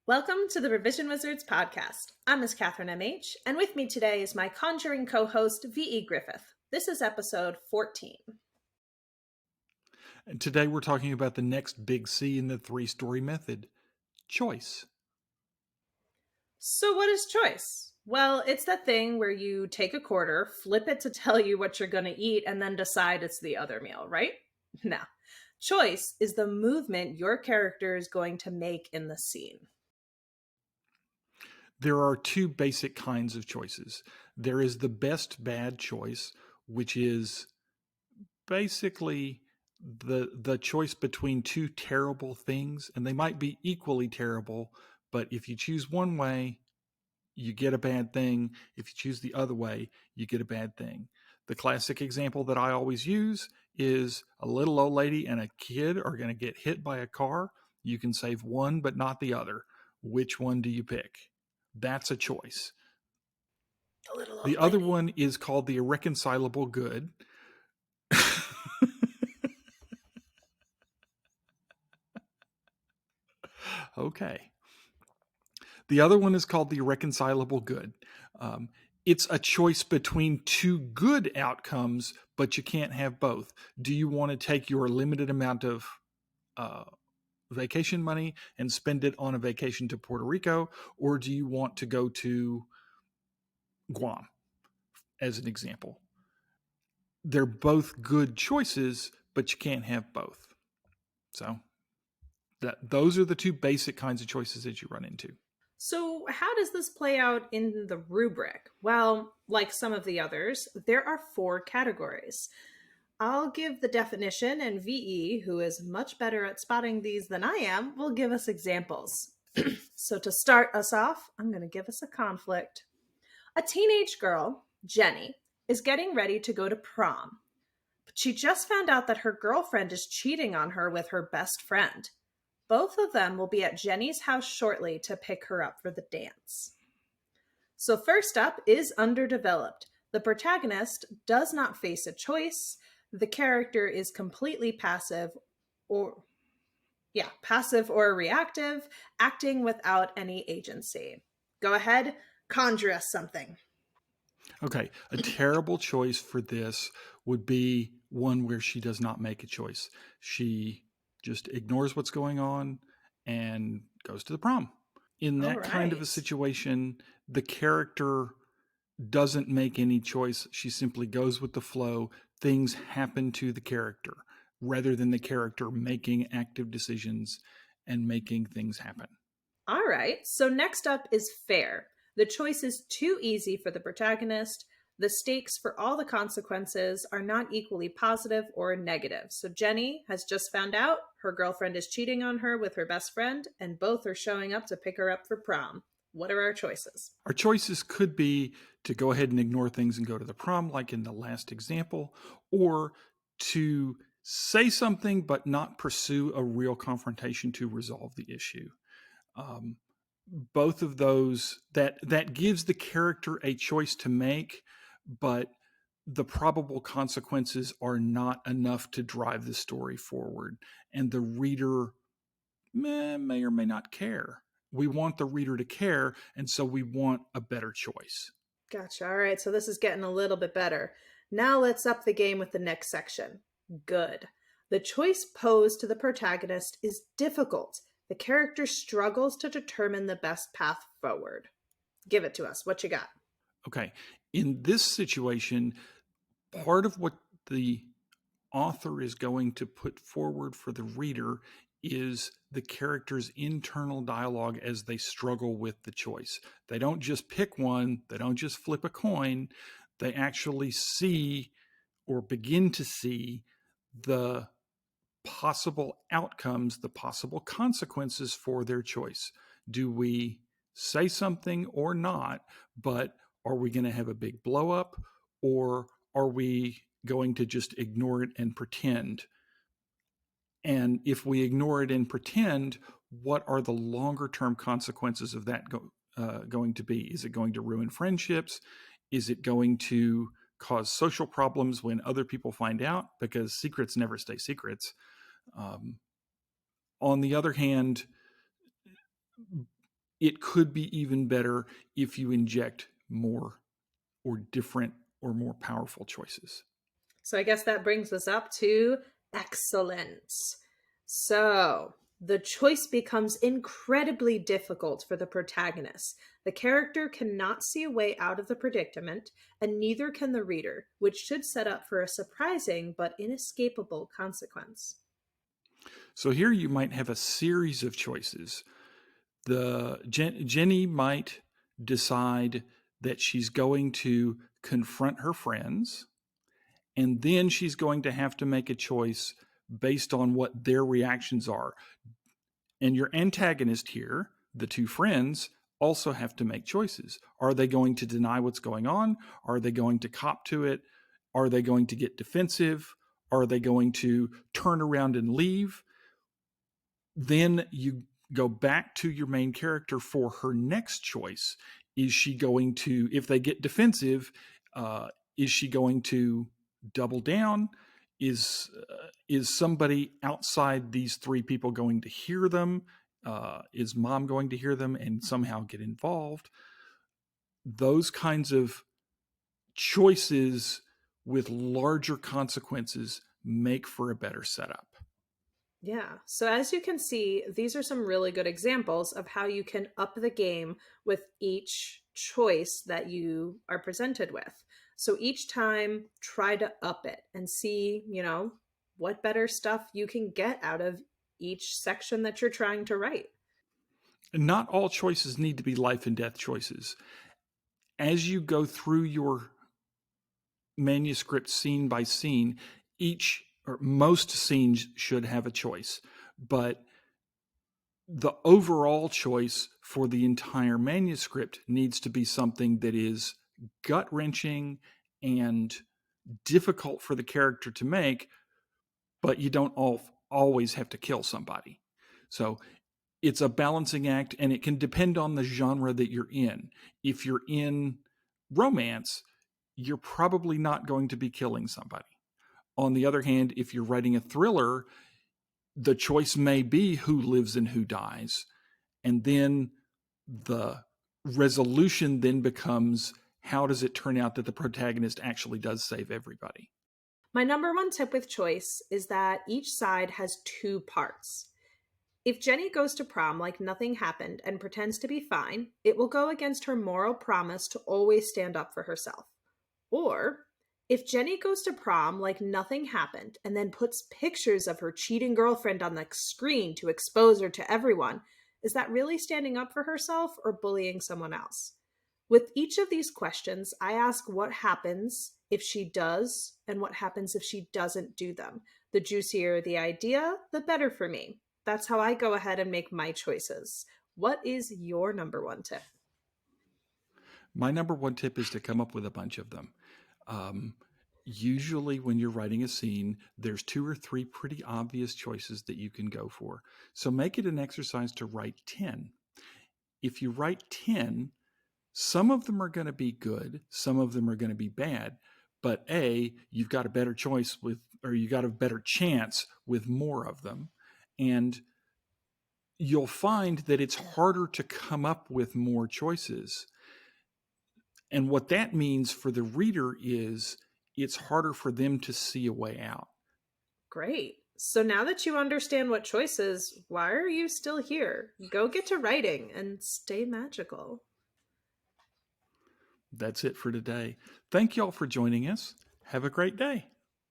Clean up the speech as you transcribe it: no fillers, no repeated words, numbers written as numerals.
Welcome to the Revision Wizards podcast. I'm Miss Catherine M.H, and with me today is my conjuring co-host, V.E. Griffith. This is episode 14. And today we're talking about the next big C in the three-story method, choice. So what is choice? Well, it's that thing where you take a quarter, flip it to tell you what you're going to eat, and then decide it's the other meal, right? Now, choice is the movement your character is going to make in the scene. There are two basic kinds of choices. There is the best bad choice, which is basically the choice between two terrible things, and they might be equally terrible, but if you choose one way, you get a bad thing. If you choose the other way, you get a bad thing. The classic example that I always use is a little old lady and a kid are going to get hit by a car. You can save one, but not the other. Which one do you pick? That's a choice. The little old The other lady. one is called the Irreconcilable Good. Okay. The other one is called the Reconcilable Good. It's a choice between two good outcomes, but you can't have both. Do you want to take your limited amount of vacation money and spend it on a vacation to Puerto Rico, or do you want to go to Guam, as an example? They're both good choices, but you can't have both. So those are the two basic kinds of choices that you run into. So, how does this play out in the rubric? Well, like some of the others, there are 4 categories. I'll give the definition, and VE, who is much better at spotting these than I am, will give us examples. So, to start us off, I'm going to give us a conflict. A teenage girl, Jenny, is getting ready to go to prom, but she just found out that her girlfriend is cheating on her with her best friend. Both of them will be at Jenny's house shortly to pick her up for the dance. So, first up is underdeveloped. The protagonist does not face a choice. The character is completely passive or reactive, acting without any agency. Go ahead, conjure us something. Okay, a terrible choice for this would be one where she does not make a choice. She just ignores what's going on and goes to the prom. In All that kind of a right. situation, the character doesn't make any choice. She simply goes with the flow. Things happen to the character rather than the character making active decisions and making things happen. All right. So next up is fair. The choice is too easy for the protagonist. The stakes for all the consequences are not equally positive or negative. So Jenny has just found out her girlfriend is cheating on her with her best friend, and both are showing up to pick her up for prom. What are our choices? Our choices could be to go ahead and ignore things and go to the prom, like in the last example, or to say something but not pursue a real confrontation to resolve the issue. Um, Both of those that gives the character a choice to make, but the probable consequences are not enough to drive the story forward, and the reader may or may not care. We want the reader to care, and so we want a better choice. Gotcha. All right. So this is getting a little bit better. Now let's up the game with the next section. Good. The choice posed to the protagonist is difficult. The character struggles to determine the best path forward. Give it to us. What you got? Okay, in this situation, part of what the author is going to put forward for the reader is the character's internal dialogue as they struggle with the choice. They don't just pick one, they don't just flip a coin, they actually see or begin to see the possible outcomes, the possible consequences for their choice. Do we say something or not? But are we going to have a big blow up, or are we going to just ignore it and pretend? And if we ignore it and pretend, what are the longer term consequences of that going to be? Is it going to ruin friendships? Is it going to cause social problems when other people find out? Because secrets never stay secrets. Um, on the other hand, it could be even better if you inject more or different or more powerful choices. So I guess that brings us up to excellence. So the choice becomes incredibly difficult for the protagonist. The character cannot see a way out of the predicament, and neither can the reader, which should set up for a surprising but inescapable consequence. So here you might have a series of choices. Jenny might decide that she's going to confront her friends, and then she's going to have to make a choice based on what their reactions are. And your antagonist here, the two friends, also have to make choices. Are they going to deny what's going on? Are they going to cop to it? Are they going to get defensive? Are they going to turn around and leave? Then you go back to your main character for her next choice. Is she going to, if they get defensive, is she going to double down? Is somebody outside these three people going to hear them? Is mom going to hear them and somehow get involved? Those kinds of choices with larger consequences make for a better setup. Yeah. So as you can see, these are some really good examples of how you can up the game with each choice that you are presented with. So each time, try to up it and see, what better stuff you can get out of each section that you're trying to write. And not all choices need to be life and death choices. As you go through your manuscript scene by scene, each or most scenes should have a choice, but the overall choice for the entire manuscript needs to be something that is gut wrenching and difficult for the character to make, but you don't always have to kill somebody. So it's a balancing act, and it can depend on the genre that you're in. If you're in romance, you're probably not going to be killing somebody. On the other hand, if you're writing a thriller, the choice may be who lives and who dies. And then the resolution then becomes, how does it turn out that the protagonist actually does save everybody? My number one tip with choice is that each side has two parts. If Jenny goes to prom like nothing happened and pretends to be fine, it will go against her moral promise to always stand up for herself. Or, if Jenny goes to prom like nothing happened and then puts pictures of her cheating girlfriend on the screen to expose her to everyone, is that really standing up for herself or bullying someone else? With each of these questions, I ask what happens if she does and what happens if she doesn't do them. The juicier the idea, the better for me. That's how I go ahead and make my choices. What is your number one tip? My number one tip is to come up with a bunch of them. Usually, when you're writing a scene, there's 2 or 3 pretty obvious choices that you can go for. So make it an exercise to write 10. If you write 10, some of them are going to be good, some of them are going to be bad. But you've got a better choice or you got a better chance with more of them. And you'll find that it's harder to come up with more choices. And what that means for the reader is it's harder for them to see a way out. Great. So now that you understand what choices, why are you still here? Go get to writing and stay magical. That's it for today. Thank you all for joining us. Have a great day.